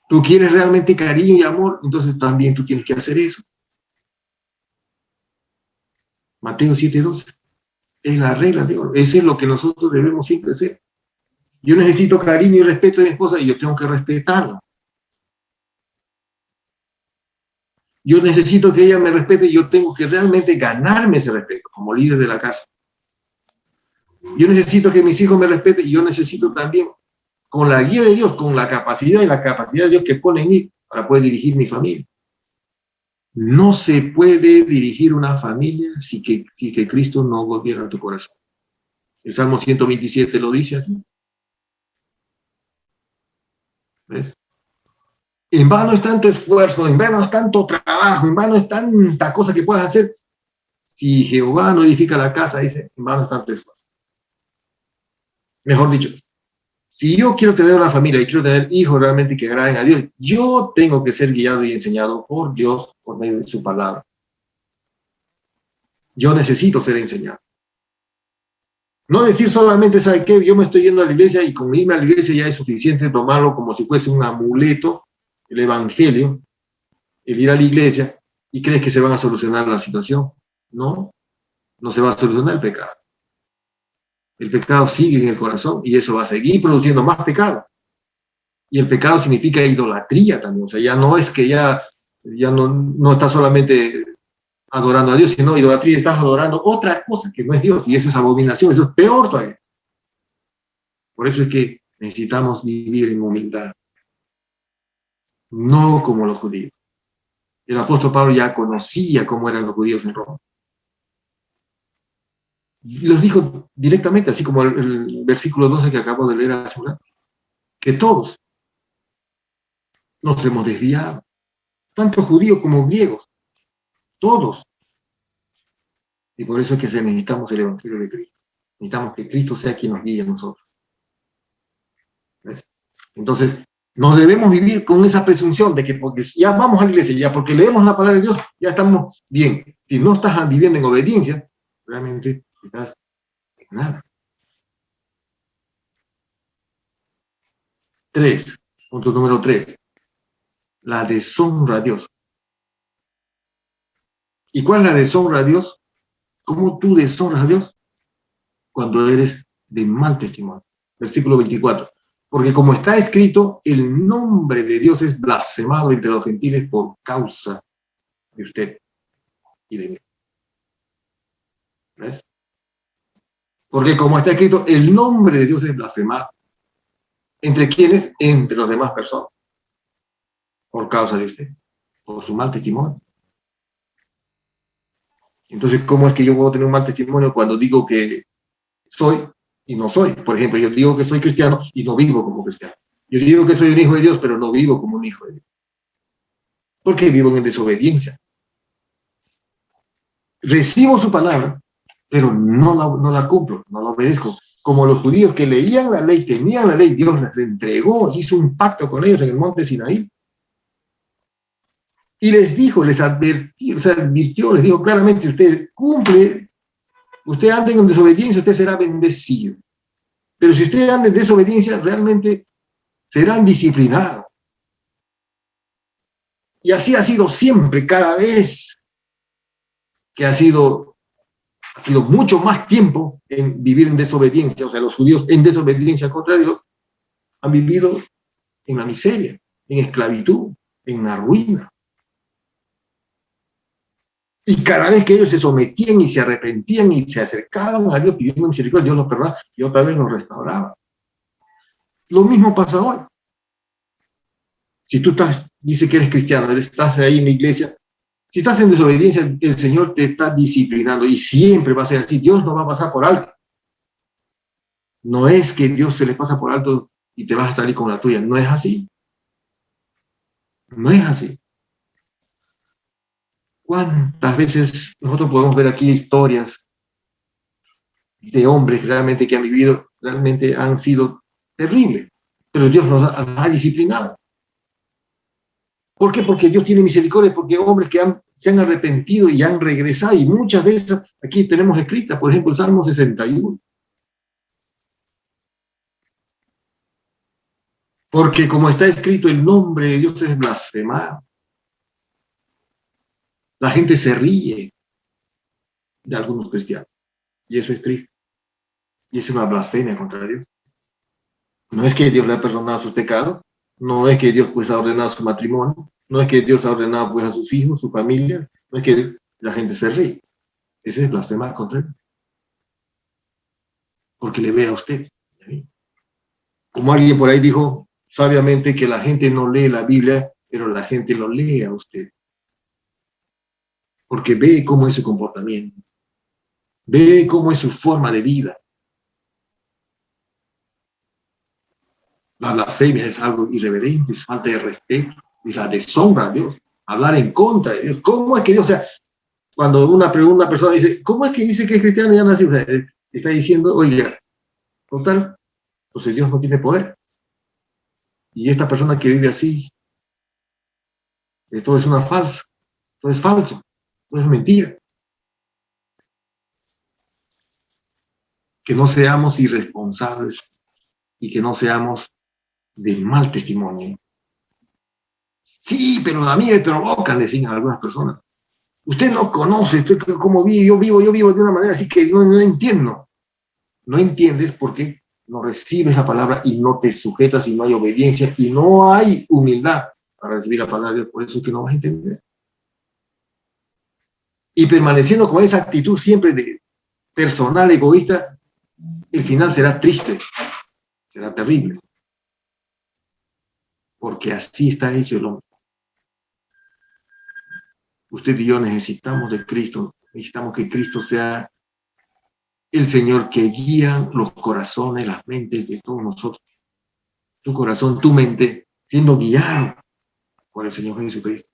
Tú quieres realmente cariño y amor, entonces también tú tienes que hacer eso. Mateo 7:12. Es la regla de oro. Eso es lo que nosotros debemos siempre hacer. Yo necesito cariño y respeto de mi esposa y yo tengo que respetarla. Yo necesito que ella me respete y yo tengo que realmente ganarme ese respeto como líder de la casa. Yo necesito que mis hijos me respeten y yo necesito también, con la guía de Dios, con la capacidad de Dios que pone en mí para poder dirigir mi familia. No se puede dirigir una familia si que Cristo no gobierna tu corazón. El Salmo 127 lo dice así. ¿Ves? En vano es tanto esfuerzo, en vano es tanto trabajo, en vano es tanta cosa que puedas hacer. Si Jehová no edifica la casa, dice, en vano es tanto esfuerzo. Mejor dicho, Si yo quiero tener una familia y quiero tener hijos realmente que agraden a Dios, yo tengo que ser guiado y enseñado por Dios por medio de su palabra. Yo necesito ser enseñado. No decir solamente, ¿sabe qué? Yo me estoy yendo a la iglesia y con irme a la iglesia ya es suficiente tomarlo como si fuese un amuleto, el evangelio, el ir a la iglesia, y crees que se van a solucionar la situación. No, no se va a solucionar el pecado. El pecado sigue en el corazón y eso va a seguir produciendo más pecado. Y el pecado significa idolatría también. O sea, ya no es que ya no está solamente adorando a Dios, sino idolatría, estás adorando otra cosa que no es Dios. Y eso es abominación, eso es peor todavía. Por eso es que necesitamos vivir en humildad. No como los judíos. El apóstol Pablo ya conocía cómo eran los judíos en Roma. Y los dijo directamente, así como el versículo 12 que acabo de leer hace un rato, que todos nos hemos desviado, tanto judíos como griegos, todos. Y por eso es que necesitamos el Evangelio de Cristo. Necesitamos que Cristo sea quien nos guíe a nosotros. ¿Ves? Entonces, no debemos vivir con esa presunción de que porque ya vamos a la iglesia, ya porque leemos la palabra de Dios, ya estamos bien. Si no estás viviendo en obediencia, realmente estás en nada. 3, punto número 3. La deshonra a Dios. ¿Y cuál es la deshonra a Dios? ¿Cómo tú deshonras a Dios? Cuando eres de mal testimonio. Versículo 24. Porque como está escrito, el nombre de Dios es blasfemado entre los gentiles por causa de usted y de mí. ¿Ves? Porque como está escrito, el nombre de Dios es blasfemado. ¿Entre quiénes? Entre las demás personas. Por causa de usted. Por su mal testimonio. Entonces, ¿cómo es que yo puedo tener un mal testimonio cuando digo que soy y no soy? Por ejemplo, yo digo que soy cristiano y no vivo como cristiano. Yo digo que soy un hijo de Dios, pero no vivo como un hijo de Dios. Porque vivo en desobediencia. Recibo su palabra, pero no la cumplo, no la obedezco. Como los judíos que leían la ley, tenían la ley, Dios les entregó, hizo un pacto con ellos en el monte Sinaí. Y les dijo, les advirtió, les dijo claramente, usted cumple, usted anda en desobediencia, usted será bendecido. Pero si usted anda en desobediencia, realmente serán disciplinados. Y así ha sido siempre, cada vez que ha sido mucho más tiempo en vivir en desobediencia. O sea, los judíos en desobediencia contra Dios han vivido en la miseria, en esclavitud, en la ruina. Y cada vez que ellos se sometían y se arrepentían y se acercaban a Dios pidiendo misericordia, Dios los perdonaba y otra vez los restauraba. Lo mismo pasa hoy. Si tú dice que eres cristiano, estás ahí en la iglesia, si estás en desobediencia, el Señor te está disciplinando y siempre va a ser así. Dios no va a pasar por alto. No es que Dios se le pasa por alto y te vas a salir con la tuya. No es así. No es así. ¿Cuántas veces nosotros podemos ver aquí historias de hombres realmente que han vivido, realmente han sido terribles, pero Dios los ha disciplinado? ¿Por qué? Porque Dios tiene misericordia, porque hombres que se han arrepentido y han regresado, y muchas de esas aquí tenemos escritas, por ejemplo, el Salmo 61. Porque como está escrito, el nombre de Dios es blasfemado. La gente se ríe de algunos cristianos. Y eso es triste. Y es una blasfemia contra Dios. No es que Dios le ha perdonado sus pecados. No es que Dios pues ha ordenado su matrimonio. No es que Dios ha ordenado pues a sus hijos, su familia. No es que la gente se ríe. Eso es blasfemar contra Él. Porque le ve a usted. Como alguien por ahí dijo sabiamente que la gente no lee la Biblia, pero la gente lo lee a usted. Porque ve cómo es su comportamiento. Ve cómo es su forma de vida. La blasfemia es algo irreverente, es falta de respeto, es la deshonra a Dios, hablar en contra de Dios. ¿Cómo es que Dios, o sea, cuando una persona dice, ¿cómo es que dice que es cristiano y ya nació? O sea, está diciendo, oiga, total, Entonces Dios no tiene poder. Y esta persona que vive así, todo es una falsa, todo es falso, todo es mentira. Que no seamos irresponsables y que no seamos de mal testimonio. Sí, pero a mí me provocan, decían algunas personas. Usted no conoce, usted cómo vive, yo vivo de una manera así que no entiendo. No entiendes porque no recibes la palabra y no te sujetas y no hay obediencia y no hay humildad para recibir la palabra de Dios. Por eso es que no vas a entender. Y permaneciendo con esa actitud siempre de personal, egoísta, el final será triste, será terrible. Porque así está hecho el hombre. Usted y yo necesitamos de Cristo, necesitamos que Cristo sea el Señor que guía los corazones, las mentes de todos nosotros. Tu corazón, tu mente, siendo guiado por el Señor Jesucristo.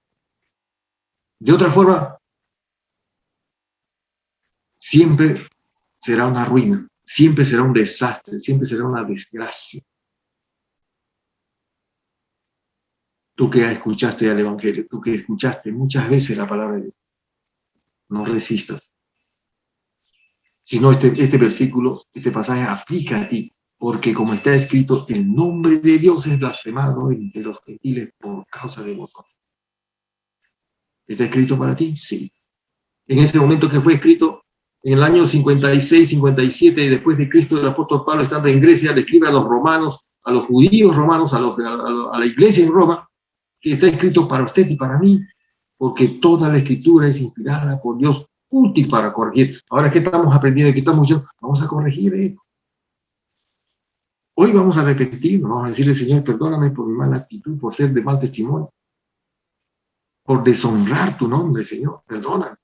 De otra forma, siempre será una ruina, siempre será un desastre, siempre será una desgracia. Tú que escuchaste al Evangelio, tú que escuchaste muchas veces la palabra de Dios, no resistas. Si no, este versículo, este pasaje aplica a ti, porque como está escrito, el nombre de Dios es blasfemado entre los gentiles por causa de vosotros. ¿Está escrito para ti? Sí. En ese momento que fue escrito, en el año 56, 57, después de Cristo, el apóstol Pablo, estando en Grecia, le escribe a los romanos, a los judíos romanos, a la iglesia en Roma, que está escrito para usted y para mí, porque toda la escritura es inspirada por Dios, útil para corregir. Ahora, ¿qué estamos aprendiendo? ¿Qué estamos diciendo? Vamos a corregir esto. Hoy vamos a repetirnos, vamos a decirle, Señor, perdóname por mi mala actitud, por ser de mal testimonio, por deshonrar tu nombre, Señor, perdóname.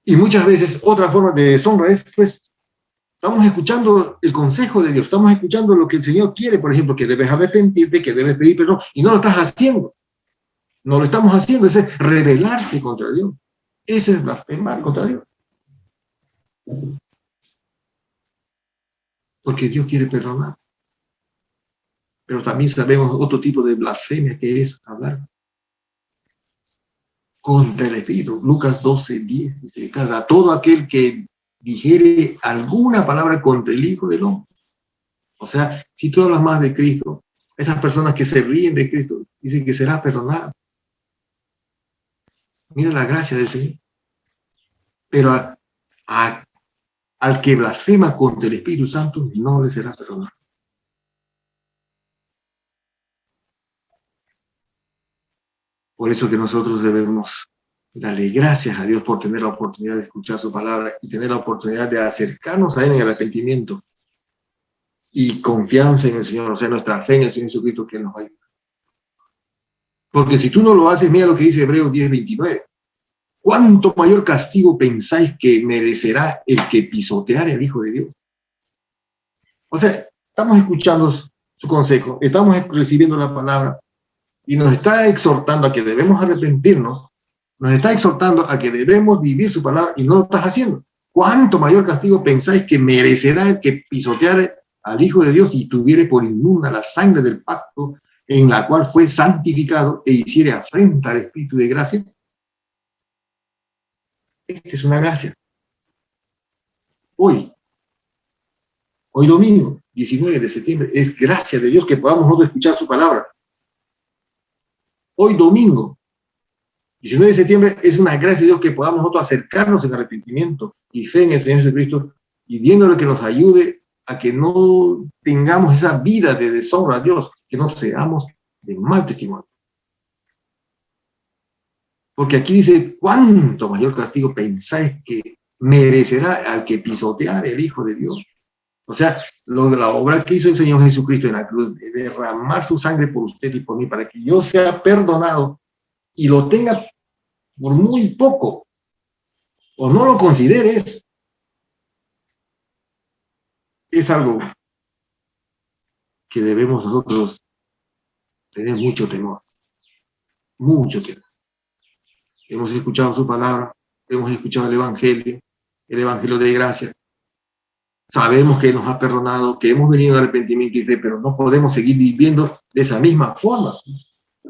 Y muchas veces otra forma de deshonra es, pues, estamos escuchando el consejo de Dios, estamos escuchando lo que el Señor quiere, por ejemplo, que debes arrepentirte, que debes pedir perdón, y no lo estás haciendo. No lo estamos haciendo, ese es rebelarse contra Dios. Ese es blasfemar contra Dios. Porque Dios quiere perdonar. Pero también sabemos otro tipo de blasfemia que es hablar contra el Espíritu. Lucas 12:10 dice, cada todo aquel que dijere alguna palabra contra el Hijo del Hombre. O sea, si tú hablas más de Cristo, esas personas que se ríen de Cristo, dicen que será perdonado. Mira la gracia del Señor. Pero al que blasfema contra el Espíritu Santo, no le será perdonado. Por eso que nosotros debemos darle gracias a Dios por tener la oportunidad de escuchar su palabra y tener la oportunidad de acercarnos a Él en el arrepentimiento y confianza en el Señor, o sea, nuestra fe en el Señor Jesucristo que nos va a ayudar. Porque si tú no lo haces, mira lo que dice Hebreos 10:29. ¿Cuánto mayor castigo pensáis que merecerá el que pisoteare al Hijo de Dios? O sea, estamos escuchando su consejo, estamos recibiendo la palabra y nos está exhortando a que debemos arrepentirnos, nos está exhortando a que debemos vivir su palabra y no lo estás haciendo. ¿Cuánto mayor castigo pensáis que merecerá el que pisoteare al Hijo de Dios y tuviere por inmunda la sangre del pacto en la cual fue santificado e hiciere afrenta al Espíritu de gracia? Esta es una gracia. Hoy domingo, 19 de septiembre, es gracia de Dios que podamos nosotros escuchar su palabra. Hoy domingo, 19 de septiembre, es una gracia de Dios que podamos nosotros acercarnos en arrepentimiento y fe en el Señor Jesucristo, pidiéndole que nos ayude a que no tengamos esa vida de deshonra a Dios, que no seamos de mal testimonio. Porque aquí dice, ¿cuánto mayor castigo pensáis que merecerá al que pisoteare el Hijo de Dios? O sea, la obra que hizo el Señor Jesucristo en la cruz, de derramar su sangre por usted y por mí, para que yo sea perdonado y lo tenga por muy poco, o no lo consideres, es algo que debemos nosotros tener mucho temor, mucho temor. Hemos escuchado su palabra, hemos escuchado el Evangelio de gracia, Sabemos que nos ha perdonado, que hemos venido a arrepentimiento y fe, pero no podemos seguir viviendo de esa misma forma.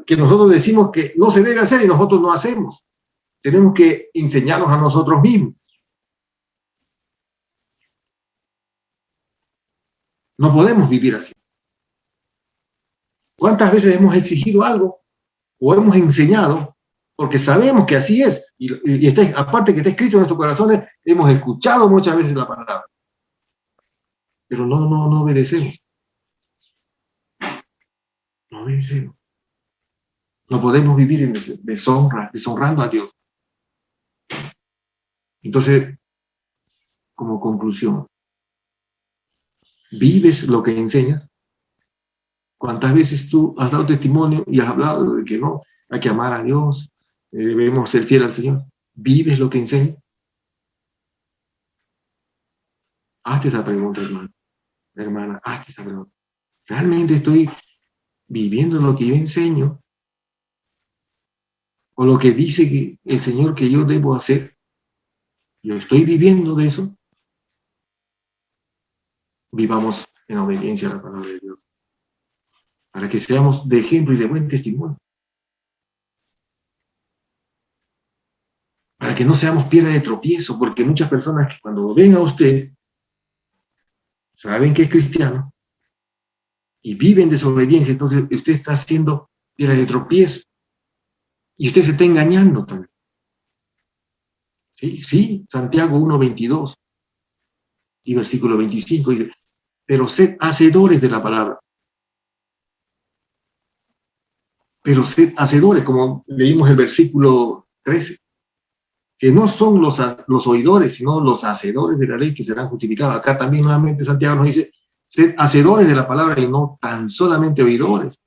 Que nosotros decimos que no se debe hacer y nosotros no hacemos. Tenemos que enseñarnos a nosotros mismos. No podemos vivir así. ¿Cuántas veces hemos exigido algo o hemos enseñado porque sabemos que así es? Y está, aparte que está escrito en nuestros corazones, hemos escuchado muchas veces la palabra. Pero no obedecemos. No obedecemos. No podemos vivir en deshonra, deshonrando a Dios. Entonces, como conclusión, ¿vives lo que enseñas? ¿Cuántas veces tú has dado testimonio y has hablado de que no, hay que amar a Dios, debemos ser fieles al Señor? ¿Vives lo que enseñas? Hazte esa pregunta, hermano, hermana, hazte esa pregunta. ¿Realmente estoy viviendo lo que yo enseño? ¿O lo que dice que el Señor que yo debo hacer? ¿Yo estoy viviendo de eso? Vivamos en obediencia a la palabra de Dios, para que seamos de ejemplo y de buen testimonio. Para que no seamos piedra de tropiezo, porque muchas personas que cuando ven a usted, saben que es cristiano, y viven desobediencia, entonces usted está haciendo piedra de tropiezo, y usted se está engañando también. Sí, Santiago 1:22 y versículo 25 dice, pero sed hacedores de la palabra. Pero sed hacedores, como leímos el versículo 13, que no son los oidores, sino los hacedores de la ley que serán justificados. Acá también nuevamente Santiago nos dice, sed hacedores de la palabra y no tan solamente oidores.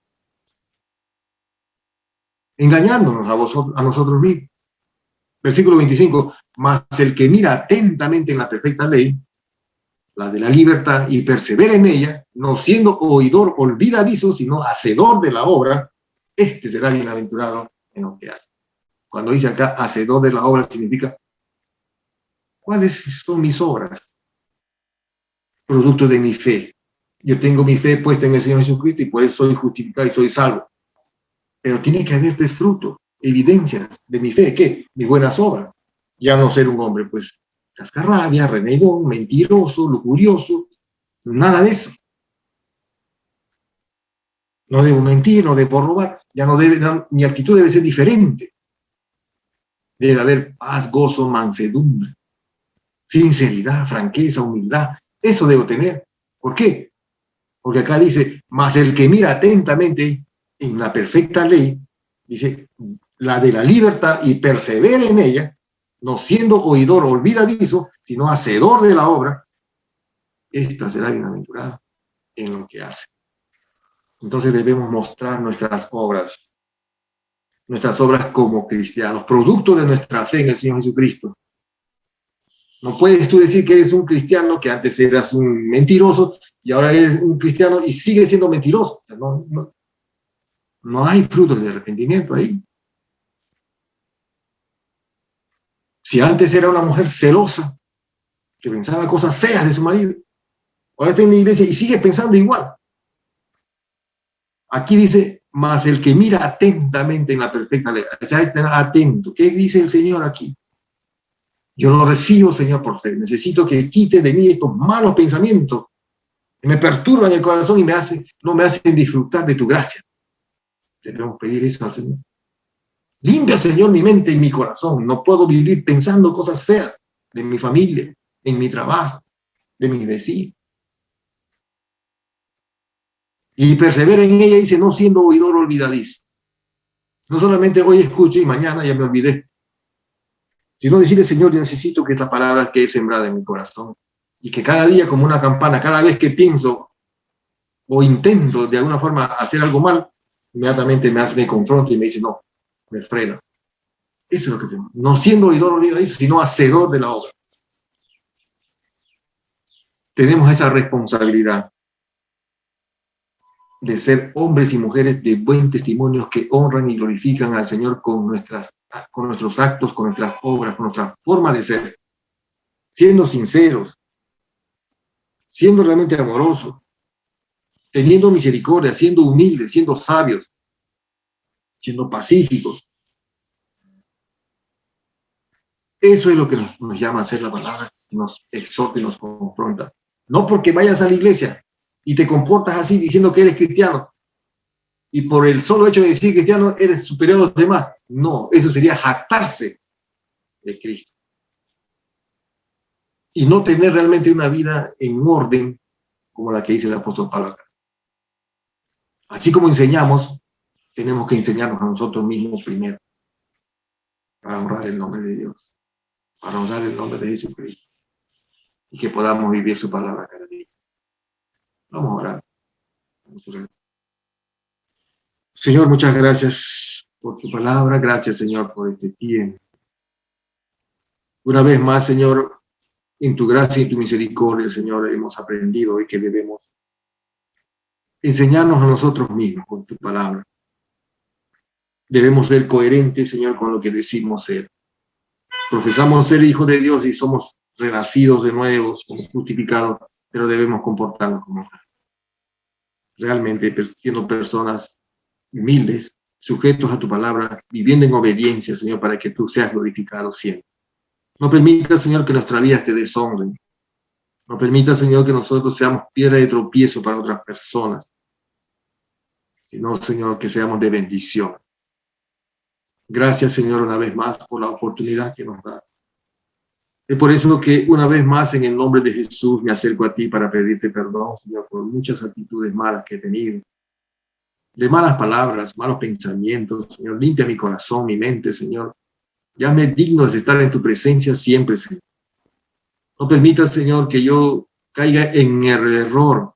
Engañándonos a nosotros mismos. Versículo 25, mas el que mira atentamente en la perfecta ley, la de la libertad, y persevera en ella, no siendo oidor olvidadizo, sino hacedor de la obra, este será bienaventurado en lo que hace. Cuando dice acá hacedor de la obra, significa, ¿cuáles son mis obras? Producto de mi fe. Yo tengo mi fe puesta en el Señor Jesucristo y por eso soy justificado y soy salvo. Pero tiene que haber pues, fruto, evidencias de mi fe. ¿Qué? Mis buenas obras. Ya no ser un hombre, pues, cascarrabia, renegón, mentiroso, lujurioso, nada de eso. No debo mentir, no debo robar, ya no debe, mi actitud debe ser diferente. Debe haber paz, gozo, mansedumbre, sinceridad, franqueza, humildad. Eso debo tener. ¿Por qué? Porque acá dice, mas el que mira atentamente en la perfecta ley, dice, la de la libertad y persevera en ella, no siendo oidor olvidadizo, sino hacedor de la obra, esta será bienaventurada en lo que hace. Entonces debemos mostrar nuestras obras como cristianos, producto de nuestra fe en el Señor Jesucristo. No puedes tú decir que eres un cristiano, que antes eras un mentiroso, y ahora eres un cristiano y sigues siendo mentiroso. No hay frutos de arrepentimiento ahí. Si antes era una mujer celosa, que pensaba cosas feas de su marido, ahora está en la iglesia y sigue pensando igual. Aquí dice, mas el que mira atentamente en la perfecta ley, atento. ¿Qué dice el Señor aquí? Yo lo recibo, Señor, por fe. Necesito que quite de mí estos malos pensamientos que me perturban el corazón y no me hacen disfrutar de tu gracia. Debemos pedir eso al Señor. Limpia, Señor, mi mente y mi corazón. No puedo vivir pensando cosas feas de mi familia, en mi trabajo, de mis vecinos. Y persevera en ella, dice, no siendo oidor olvidadizo. No solamente hoy escucho y mañana ya me olvidé, sino decirle, Señor, yo necesito que esta palabra quede sembrada en mi corazón. Y que cada día, como una campana, cada vez que pienso o intento de alguna forma hacer algo mal, inmediatamente me confronto y me dice, no, me frena. Eso es lo que tenemos. No siendo oidor olvidadizo, sino hacedor de la obra. Tenemos esa responsabilidad de ser hombres y mujeres de buen testimonio que honran y glorifican al Señor con nuestros actos, con nuestras obras, con nuestra forma de ser, siendo sinceros, siendo realmente amorosos, teniendo misericordia, siendo humildes, siendo sabios, siendo pacíficos. Eso es lo que nos llama a hacer la palabra, nos exhorta y nos confronta. No porque vayas a la iglesia y te comportas así diciendo que eres cristiano, y por el solo hecho de decir cristiano eres superior a los demás. No, eso sería jactarse de Cristo. Y no tener realmente una vida en orden como la que dice el apóstol Pablo. Así como enseñamos, tenemos que enseñarnos a nosotros mismos primero para honrar el nombre de Dios, para honrar el nombre de Jesucristo y que podamos vivir su palabra cada día. Vamos a orar. Vamos a orar. Señor, muchas gracias por tu palabra. Gracias, Señor, por este tiempo. Una vez más, Señor, en tu gracia y tu misericordia, Señor, hemos aprendido hoy que debemos enseñarnos a nosotros mismos con tu palabra. Debemos ser coherentes, Señor, con lo que decimos ser. Profesamos ser hijos de Dios y somos renacidos de nuevo, somos justificados, pero debemos comportarnos como tal. Realmente siendo personas humildes, sujetos a tu palabra, viviendo en obediencia, Señor, para que tú seas glorificado siempre. No permita, Señor, que nuestra vida esté desorden. No permita, Señor, que nosotros seamos piedra de tropiezo para otras personas, sino, Señor, que seamos de bendición. Gracias, Señor, una vez más por la oportunidad que nos das. Es por eso que una vez más, en el nombre de Jesús, me acerco a ti para pedirte perdón, Señor, por muchas actitudes malas que he tenido, de malas palabras, malos pensamientos. Señor, limpia mi corazón, mi mente, Señor. Llame digno de estar en tu presencia siempre, Señor. No permita, Señor, que yo caiga en el error,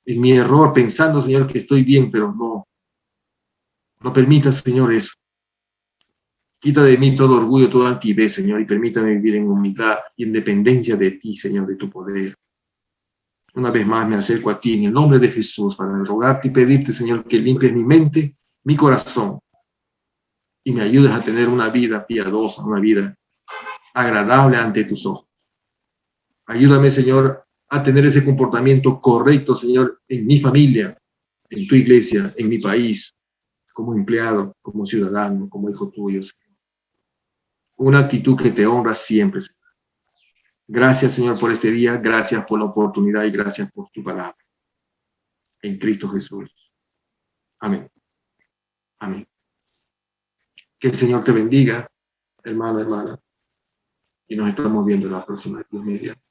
en mi error, pensando, Señor, que estoy bien, pero no. No permita, Señor, eso. Quita de mí todo orgullo, toda altivez, Señor, y permítame vivir en humildad y en dependencia de ti, Señor, de tu poder. Una vez más me acerco a ti en el nombre de Jesús para rogarte y pedirte, Señor, que limpies mi mente, mi corazón, y me ayudes a tener una vida piadosa, una vida agradable ante tus ojos. Ayúdame, Señor, a tener ese comportamiento correcto, Señor, en mi familia, en tu iglesia, en mi país, como empleado, como ciudadano, como hijo tuyo, Señor. Una actitud que te honra siempre, Señor. Gracias, Señor, por este día. Gracias por la oportunidad y gracias por tu palabra. En Cristo Jesús. Amén. Amén. Que el Señor te bendiga, hermano, hermana. Y nos estamos viendo la próxima Dios mediante.